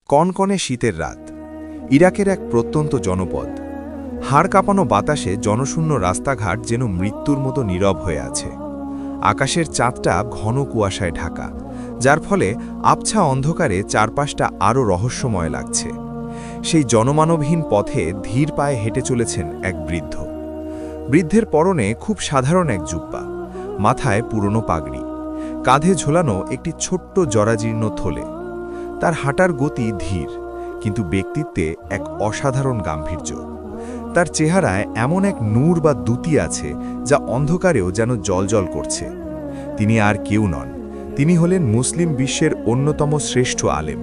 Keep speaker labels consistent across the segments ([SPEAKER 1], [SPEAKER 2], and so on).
[SPEAKER 1] কনকনে শীতের রাত। ইরাকের এক প্রত্যন্ত জনপদ। হাড় কাঁপানো বাতাসে জনশূন্য রাস্তাঘাট যেন মৃত্যুর মতো নীরব হয়ে আছে। আকাশের চাঁদটা ঘন কুয়াশায় ঢাকা, যার ফলে আবছা অন্ধকারে চারপাশটা আরও রহস্যময় লাগছে। সেই জনমানবহীন পথে ধীর পায়ে হেঁটে চলেছেন এক বৃদ্ধ। বৃদ্ধের পরনে খুব সাধারণ এক জুব্বা, মাথায় পুরনো পাগড়ি, কাঁধে ঝোলানো একটি ছোট্ট জরাজীর্ণ থলে। তার হাঁটার গতি ধীর, কিন্তু ব্যক্তিত্বে এক অসাধারণ গাম্ভীর্য। তার চেহারায় এমন এক নূর বা দ্যুতি আছে যা অন্ধকারেও যেন জ্বলজ্বল করছে। তিনি আর কেউ নন, তিনি হলেন মুসলিম বিশ্বের অন্যতম শ্রেষ্ঠ আলেম,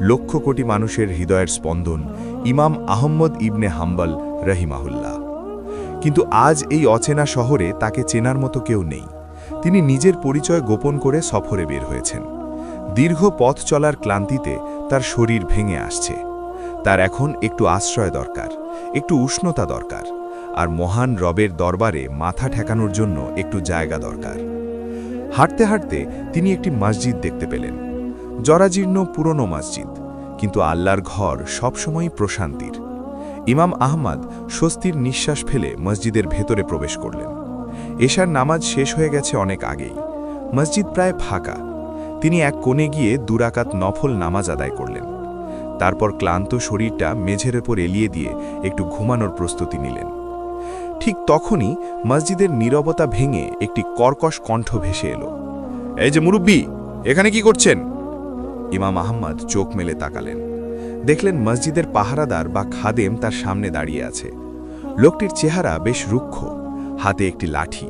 [SPEAKER 1] লক্ষ কোটি মানুষের হৃদয়ের স্পন্দন, ইমাম আহম্মদ ইবনে হাম্বল রহিমাহুল্লাহ। কিন্তু আজ এই অচেনা শহরে তাকে চেনার মতো কেউ নেই। তিনি নিজের পরিচয় গোপন করে সফরে বের হয়েছেন। দীর্ঘ পথ চলার ক্লান্তিতে তার শরীর ভেঙে আসছে। তার এখন একটু আশ্রয় দরকার, একটু উষ্ণতা দরকার, আর মহান রবের দরবারে মাথা ঠেকানোর জন্য একটু জায়গা দরকার। হাঁটতে হাঁটতে তিনি একটি মসজিদ দেখতে পেলেন। জরাজীর্ণ পুরনো মসজিদ, কিন্তু আল্লাহর ঘর সবসময়ই প্রশান্তির। ইমাম আহমদ স্বস্তির নিঃশ্বাস ফেলে মসজিদের ভেতরে প্রবেশ করলেন। এশার নামাজ শেষ হয়ে গেছে অনেক আগেই। মসজিদ প্রায় ফাঁকা। তিনি এক কোণে গিয়ে দুরাকাত নফল নামাজ আদায় করলেন। তারপর ক্লান্ত শরীরটা মেঝের ওপর এলিয়ে দিয়ে একটু ঘুমানোর প্রস্তুতি নিলেন। ঠিক তখনই মসজিদের নীরবতা ভেঙে একটি কর্কশ কণ্ঠ ভেসে এলো। এই যে মুরব্বি, এখানে কি করছেন? ইমাম আহমদ চোখ মেলে তাকালেন। দেখলেন মসজিদের পাহারাদার বা খাদেম তার সামনে দাঁড়িয়ে আছে। লোকটির চেহারা বেশ রুক্ষ, হাতে একটি লাঠি।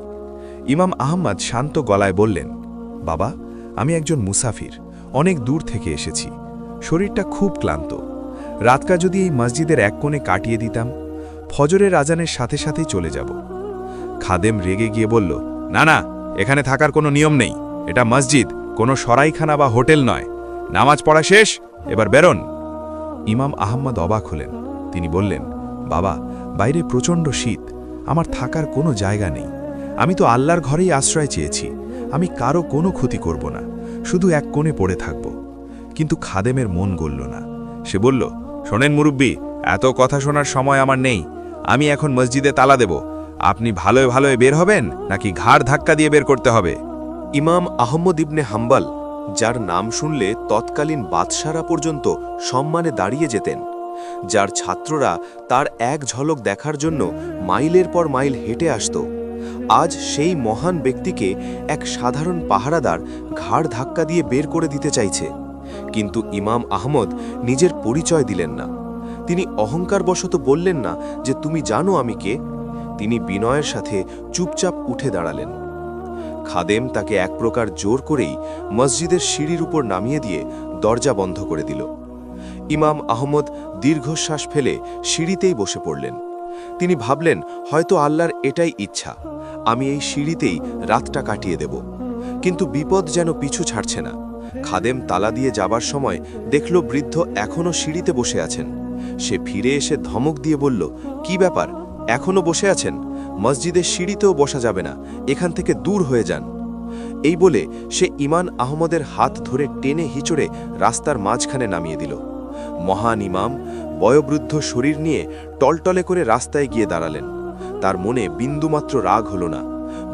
[SPEAKER 1] ইমাম আহমদ শান্ত গলায় বললেন, বাবা, আমি একজন মুসাফির, অনেক দূর থেকে এসেছি। শরীরটা খুব ক্লান্ত। রাতটা যদি এই মসজিদের এক কোণে কাটিয়ে দিতাম, ফজরের আজানের সাথে সাথেই চলে যাব। খাদেম রেগে গিয়ে বলল, না না, এখানে থাকার কোনো নিয়ম নেই। এটা মসজিদ, কোনো সরাইখানা বা হোটেল নয়। নামাজ পড়া শেষ, এবার বেরোন। ইমাম আহমদ অবাক হলেন। তিনি বললেন, বাবা, বাইরে প্রচণ্ড শীত, আমার থাকার কোনো জায়গা নেই। আমি তো আল্লাহর ঘরেই আশ্রয় চেয়েছি। আমি কারো কোনো ক্ষতি করব না, শুধু এক কোণে পড়ে থাকব। কিন্তু খাদেমের মন গলল না। সে বলল, শোনেন মুরব্বি, এত কথা শোনার সময় আমার নেই। আমি এখন মসজিদে তালা দেব। আপনি ভালোয় ভালোয় বের হবেন নাকি ঘাড় ধাক্কা দিয়ে বের করতে হবে?
[SPEAKER 2] ইমাম আহম্মদ ইবনে হাম্বল, যার নাম শুনলে তৎকালীন বাদশারা পর্যন্ত সম্মানে দাঁড়িয়ে যেতেন, যার ছাত্ররা তার এক ঝলক দেখার জন্য মাইলের পর মাইল হেঁটে আসত, আজ সেই মহান ব্যক্তিকে এক সাধারণ পাহারাদার ঘাড় ধাক্কা দিয়ে বের করে দিতে চাইছে। কিন্তু ইমাম আহমদ নিজের পরিচয় দিলেন না। তিনি অহংকারবশত বললেন না যে তুমি জানো আমি কে। তিনি বিনয়ের সাথে চুপচাপ উঠে দাঁড়ালেন। খাদেম তাকে এক প্রকার জোর করেই মসজিদের সিঁড়ির উপর নামিয়ে দিয়ে দরজা বন্ধ করে দিল। ইমাম আহমদ দীর্ঘশ্বাস ফেলে সিঁড়িতেই বসে পড়লেন। তিনি ভাবলেন, হয়তো আল্লাহর এটাই ইচ্ছা, আমি এই সিঁড়িতেই রাতটা কাটিয়ে দেব। কিন্তু বিপদ যেন পিছু ছাড়ছে না। খাদেম তালা দিয়ে যাবার সময় দেখল বৃদ্ধ এখনও সিঁড়িতে বসে আছেন। সে ফিরে এসে ধমক দিয়ে বলল, কি ব্যাপার, এখনও বসে আছেন? মসজিদের সিঁড়িতেও বসা যাবে না, এখান থেকে দূর হয়ে যান। এই বলে সে ইমাম আহমদের হাত ধরে টেনে হিচড়ে রাস্তার মাঝখানে নামিয়ে দিল। মহান ইমাম বয়োবৃদ্ধ শরীর নিয়ে টলটলে করে রাস্তায় গিয়ে দাঁড়ালেন। তার মনে বিন্দুমাত্র রাগ হল না,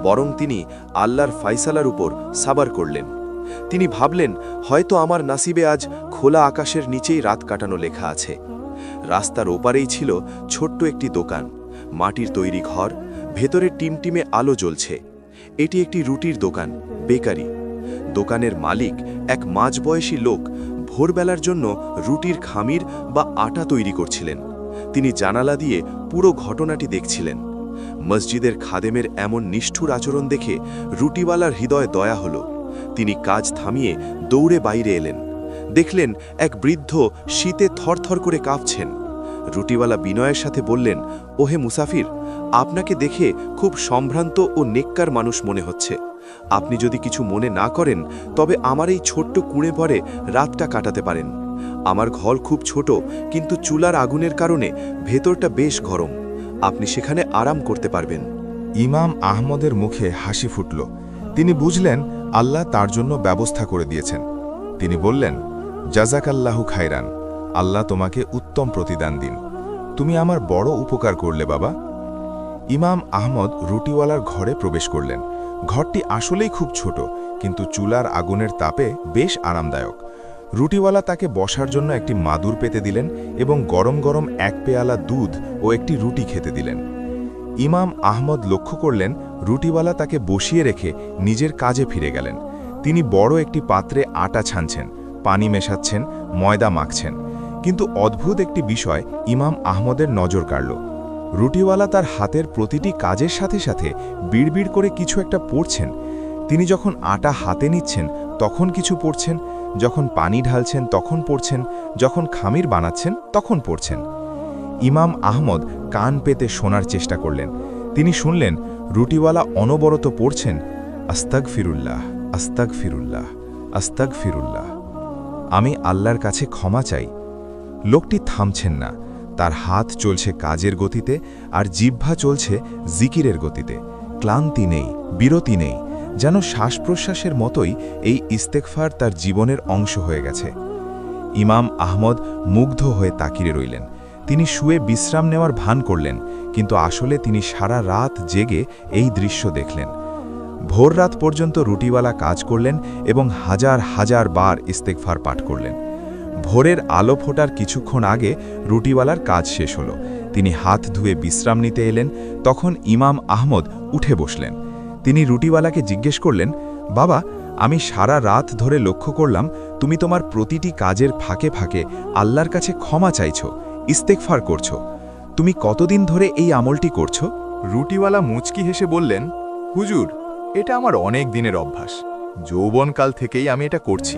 [SPEAKER 2] বরং তিনি আল্লাহর ফাইসালার উপর সাবার করলেন। তিনি ভাবলেন, হয়তো আমার নাসিবে আজ খোলা আকাশের নিচেই রাত কাটানো লেখা আছে। রাস্তার ওপারেই ছিল ছোট্ট একটি দোকান, মাটির তৈরি ঘর, ভেতরে টিমটিমে আলো জ্বলছে। এটি একটি রুটির দোকান, বেকারি। দোকানের মালিক এক মাঝবয়সী লোক ভোরবেলার জন্য রুটির খামির বা আটা তৈরি করছিলেন। তিনি জানালা দিয়ে পুরো ঘটনাটি দেখছিলেন। মসজিদের খাদেমের এমন নিষ্ঠুর আচরণ দেখে রুটিওয়ালার হৃদয় দয়া হল। তিনি কাজ থামিয়ে দৌড়ে বাইরে এলেন। দেখলেন এক বৃদ্ধ শীতে থরথর করে কাঁপছেন। রুটিওয়ালা বিনয়ের সাথে বললেন, ওহে মুসাফির, আপনাকে দেখে খুব সম্ভ্রান্ত ও নেককার মানুষ মনে হচ্ছে। আপনি যদি কিছু মনে না করেন তবে আমার এই ছোট্ট কুঁড়ে পরে রাতটা কাটাতে পারেন। আমার ঘর খুব ছোট, কিন্তু চুলার আগুনের কারণে ভেতরটা বেশ গরম। আপনি সেখানে আরাম করতে পারবেন।
[SPEAKER 1] ইমাম আহমদের মুখে হাসি ফুটল। তিনি বুঝলেন আল্লাহ তার জন্য ব্যবস্থা করে দিয়েছেন। তিনি বললেন, জাজাকাল্লাহু খায়রান, আল্লাহ তোমাকে উত্তম প্রতিদান দিন। তুমি আমার বড় উপকার করলে বাবা। ইমাম আহমদ রুটিওয়ালার ঘরে প্রবেশ করলেন। ঘরটি আসলেই খুব ছোট, কিন্তু চুলার আগুনের তাপে বেশ আরামদায়ক। রুটিওয়ালা তাকে বসার জন্য একটি মাদুর পেতে দিলেন এবং গরম গরম এক পেয়ালা দুধ ও একটি রুটি খেতে দিলেন। ইমাম আহমদ লক্ষ্য করলেন রুটিওয়ালা তাকে বসিয়ে রেখে নিজের কাজে ফিরে গেলেন। তিনি বড় একটি পাত্রে আটা ছানছেন, পানি মেশাচ্ছেন, ময়দা মাখছেন। কিন্তু অদ্ভুত একটি বিষয় ইমাম আহমদের নজর কাড়ল। রুটিওয়ালা তার হাতের প্রতিটি কাজের সাথে সাথে বিড়বিড় করে কিছু একটা পড়ছেন। তিনি যখন আটা হাতে নিচ্ছেন তখন কিছু পড়ছেন, যখন পানি ঢালছেন তখন পড়ছেন, যখন খামির বানাচ্ছেন তখন পড়ছেন। ইমাম আহমদ কান পেতে শোনার চেষ্টা করলেন। তিনি শুনলেন রুটিওয়ালা অনবরত পড়ছেন, আস্তাগ ফিরুল্লাহ, আস্তাগ ফিরুল্লাহ, আস্তাগ ফিরুল্লাহ। আমি আল্লাহর কাছে ক্ষমা চাই। লোকটি থামছেন না। তার হাত চলছে কাজের গতিতে আর জিহ্বা চলছে জিকিরের গতিতে। ক্লান্তি নেই, বিরতি নেই, যেন শ্বাস প্রশ্বাসের মতোই এই ইস্তেগফার তার জীবনের অংশ হয়ে গেছে। ইমাম আহমদ মুগ্ধ হয়ে তাকিয়ে রইলেন। তিনি শুয়ে বিশ্রাম নেওয়ার ভান করলেন, কিন্তু আসলে তিনি সারা রাত জেগে এই দৃশ্য দেখলেন। ভোর রাত পর্যন্ত রুটিওয়ালা কাজ করলেন এবং হাজার হাজার বার ইস্তেগফার পাঠ করলেন। ভোরের আলো ফোটার কিছুক্ষণ আগে রুটিওয়ালার কাজ শেষ হল। তিনি হাত ধুয়ে বিশ্রাম নিতে এলেন। তখন ইমাম আহমদ উঠে বসলেন। তিনি রুটিওয়ালাকে জিজ্ঞেস করলেন, বাবা, আমি সারা রাত ধরে লক্ষ্য করলাম তুমি তোমার প্রতিটি কাজের ফাঁকে ফাঁকে আল্লাহর কাছে ক্ষমা চাইছ, ইস্তেগফার করছ। তুমি কতদিন ধরে এই আমলটি করছ?
[SPEAKER 3] রুটিওয়ালা মুচকি হেসে বললেন, হুজুর, এটা আমার অনেক দিনের অভ্যাস। যৌবনকাল থেকেই আমি এটা করছি।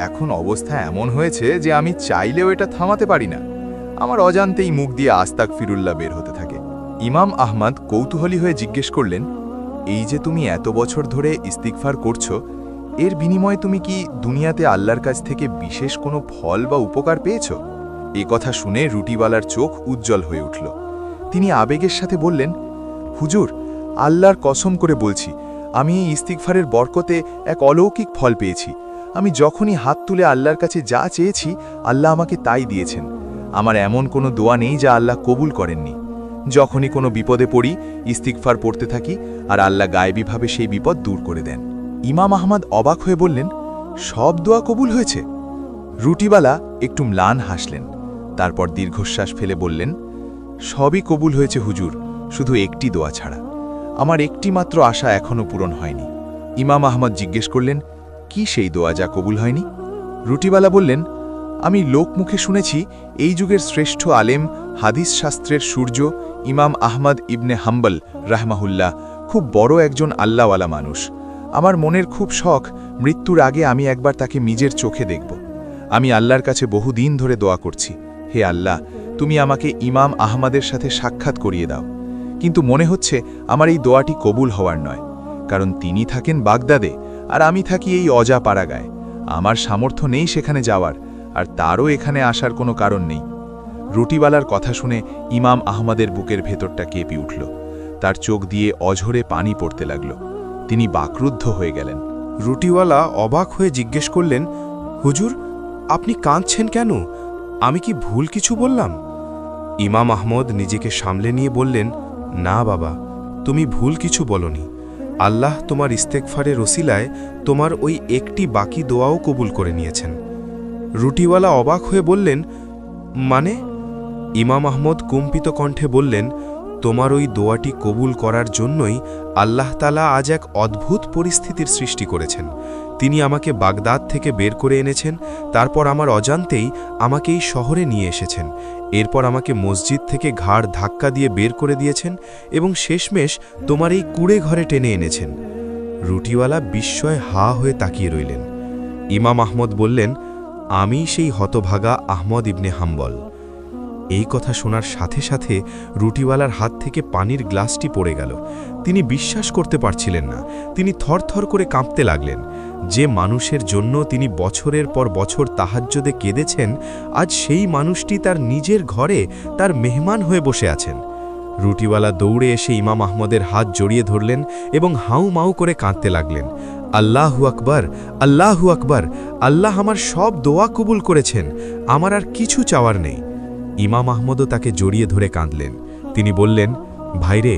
[SPEAKER 3] এখন অবস্থা এমন হয়েছে যে আমি চাইলেও এটা থামাতে পারি না। আমার অজান্তেই মুখ দিয়ে আস্তাগ ফিরুল্লাহ বের হতে থাকে। ইমাম আহমদ কৌতূহলী হয়ে জিজ্ঞেস করলেন, এই যে তুমি এত বছর ধরে ইস্তিগফার করছো, এর বিনিময়ে তুমি কি দুনিয়াতে আল্লাহর কাছ থেকে বিশেষ কোনো ফল বা উপকার পেয়েছ? এ কথা শুনে রুটিওয়ালার চোখ উজ্জ্বল হয়ে উঠল। তিনি আবেগের সাথে বললেন, হুজুর, আল্লাহর কসম করে বলছি, আমি এই ইস্তিগফারের বরকতে এক অলৌকিক ফল পেয়েছি। আমি যখনই হাত তুলে আল্লাহর কাছে যা চেয়েছি, আল্লাহ আমাকে তাই দিয়েছেন। আমার এমন কোনো দোয়া নেই যা আল্লাহ কবুল করেননি। যখনই কোনো বিপদে পড়ি, ইস্তিগফার পড়তে থাকি আর আল্লাহ গায়েবীভাবে সেই বিপদ দূর করে দেন। ইমাম আহমদ অবাক হয়ে বললেন, সব দোয়া কবুল হয়েছে? রুটিওয়ালা একটু ম্লান হাসলেন। তারপর দীর্ঘশ্বাস ফেলে বললেন, সবই কবুল হয়েছে হুজুর, শুধু একটি দোয়া ছাড়া। আমার একটি মাত্র আশা এখনও পূরণ হয়নি। ইমাম আহমদ জিজ্ঞেস করলেন, কি সেই দোয়া যা কবুল হয়নি? রুটিওয়ালা বললেন, আমি লোকমুখে শুনেছি এই যুগের শ্রেষ্ঠ আলেম, হাদিস শাস্ত্রের সূর্য ইমাম আহমদ ইবনে হাম্বল রাহমাহুল্লাহ খুব বড় একজন আল্লাহওয়ালা মানুষ। আমার মনের খুব শখ মৃত্যুর আগে আমি একবার তাকে নিজের চোখে দেখব। আমি আল্লাহর কাছে বহুদিন ধরে দোয়া করছি, হে আল্লাহ, তুমি আমাকে ইমাম আহমদের সাথে সাক্ষাৎ করিয়ে দাও। কিন্তু মনে হচ্ছে আমার এই দোয়াটি কবুল হওয়ার নয়, কারণ তিনি থাকেন বাগদাদে আর আমি থাকি এই অজা পাড়াগায়। আমার সামর্থ্য নেই সেখানে যাওয়ার, আর তারও এখানে আসার কোনো কারণ নেই। রুটিওয়ালার কথা শুনে ইমাম আহমদের বুকের ভেতরটা কেঁপে উঠল। তার চোখ দিয়ে অঝরে পানি পড়তে লাগল। তিনি বাকরুদ্ধ হয়ে গেলেন।
[SPEAKER 1] রুটিওয়ালা অবাক হয়ে জিজ্ঞেস করলেন, হুজুর, আপনি কাঁদছেন কেন? আমি কি ভুল কিছু বললাম? ইমাম আহমদ নিজেকে সামলে নিয়ে বললেন, না বাবা, তুমি ভুল কিছু বলনি। আল্লাহ তোমার ইস্তেগফারের ওসিলায় তোমার ওই একটি বাকি দোয়াও কবুল করে নিয়েছেন। রুটিওয়ালা অবাক হয়ে বললেন, মানে? ইমাম আহমদ কম্পিত কণ্ঠে বললেন, তোমার ওই দোয়াটি কবুল করার জন্যই আল্লাহ তাআলা আজ এক অদ্ভুত পরিস্থিতির সৃষ্টি করেছেন। তিনি আমাকে বাগদাদ থেকে বের করে এনেছেন, তারপর আমার অজান্তেই আমাকে এই শহরে নিয়ে এসেছেন। এরপর আমাকে মসজিদ থেকে ঘাড় ধাক্কা দিয়ে বের করে দিয়েছেন এবং শেষমেশ তোমার এই কুড়ে ঘরে টেনে এনেছেন। রুটিওয়ালা বিস্ময়ে হা হয়ে তাকিয়ে রইলেন। ইমাম আহমদ বললেন, আমি সেই হতভাগা আহমদ ইবনে হাম্বল। এই কথা শোনার সাথে সাথে রুটিওয়ালার হাত থেকে পানির গ্লাসটি পড়ে গেল। তিনি বিশ্বাস করতে পারছিলেন না। তিনি থরথর করে কাঁপতে লাগলেন। যে মানুষের জন্য তিনি বছরের পর বছর তাহাজ্জুদে কেঁদেছেন, আজ সেই মানুষটি তার নিজের ঘরে তার মেহমান হয়ে বসে আছেন। রুটিওয়ালা দৌড়ে এসে ইমাম আহমদের হাত জড়িয়ে ধরলেন এবং হাউ মাউ করে কাঁদতে লাগলেন। আল্লাহু আকবার, আল্লাহু আকবার, আল্লাহ আমার সব দোয়া কবুল করেছেন, আমার আর কিছু চাওয়ার নেই। ইমাম আহমদও তাকে জড়িয়ে ধরে কাঁদলেন। তিনি বললেন, ভাইরে,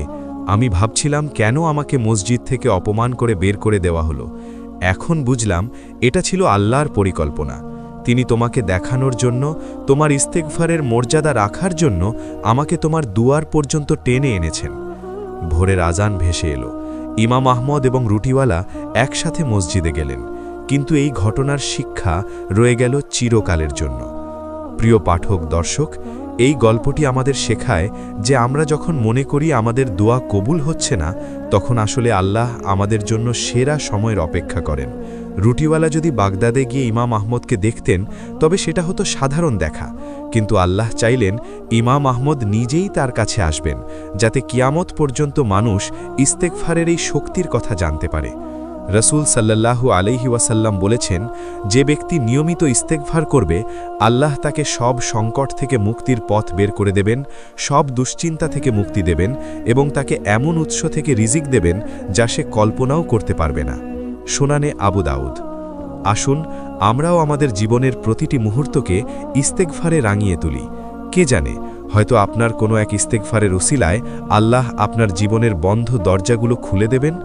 [SPEAKER 1] আমি ভাবছিলাম কেন আমাকে মসজিদ থেকে অপমান করে বের করে দেওয়া হলো। এখন বুঝলাম এটা ছিল আল্লাহর পরিকল্পনা। তিনি তোমাকে দেখানোর জন্য, তোমার ইস্তেগফারের মর্যাদা রাখার জন্য আমাকে তোমার দুয়ার পর্যন্ত টেনে এনেছেন। ভোরের আজান ভেসে এলো। ইমাম আহমদ এবং রুটিওয়ালা একসাথে মসজিদে গেলেন, কিন্তু এই ঘটনার শিক্ষা রয়ে গেল চিরকালের জন্য। প্রিয় পাঠক, দর্শক, এই গল্পটি আমাদের শেখায় যে আমরা যখন মনে করি আমাদের দোয়া কবুল হচ্ছে না, তখন আসলে আল্লাহ আমাদের জন্য সেরা সময়ের অপেক্ষা করেন। রুটিওয়ালা যদি বাগদাদে গিয়ে ইমাম আহমদকে দেখতেন, তবে সেটা হতো সাধারণ দেখা, কিন্তু আল্লাহ চাইলেন ইমাম আহমদ নিজেই তার কাছে আসবেন, যাতে কিয়ামত পর্যন্ত মানুষ ইস্তেগফারের এই শক্তির কথা জানতে পারে। রসুল সাল্লাল্লাহু আলাইহি ওয়াসাল্লাম বলেছেন, যে ব্যক্তি নিয়মিত ইস্তেগফার করবে, আল্লাহ তাকে সব সংকট থেকে মুক্তির পথ বের করে দেবেন, সব দুশ্চিন্তা থেকে মুক্তি দেবেন এবং তাকে এমন উৎস থেকে রিজিক দেবেন যা সে কল্পনাও করতে পারবে না। সুনানে আবু দাউদ। আসুন আমরাও আমাদের জীবনের প্রতিটি মুহূর্তকে ইস্তেগফারে রাঙিয়ে তুলি। কে জানে, হয়তো আপনার কোনো এক ইস্তেগফারের উসিলায় আল্লাহ আপনার জীবনের বন্ধ দরজাগুলো খুলে দেবেন।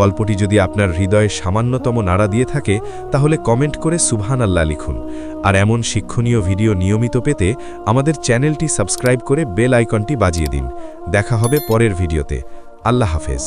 [SPEAKER 1] গল্পটি যদি আপনার হৃদয়ে সামান্যতম নাড়া দিয়ে থাকে, তাহলে কমেন্ট করে সুবহানাল্লাহ লিখুন। আর এমন শিক্ষণীয় ভিডিও নিয়মিত পেতে আমাদের চ্যানেলটি সাবস্ক্রাইব করে বেল আইকনটি বাজিয়ে দিন। দেখা হবে পরের ভিডিওতে। আল্লাহ হাফেজ।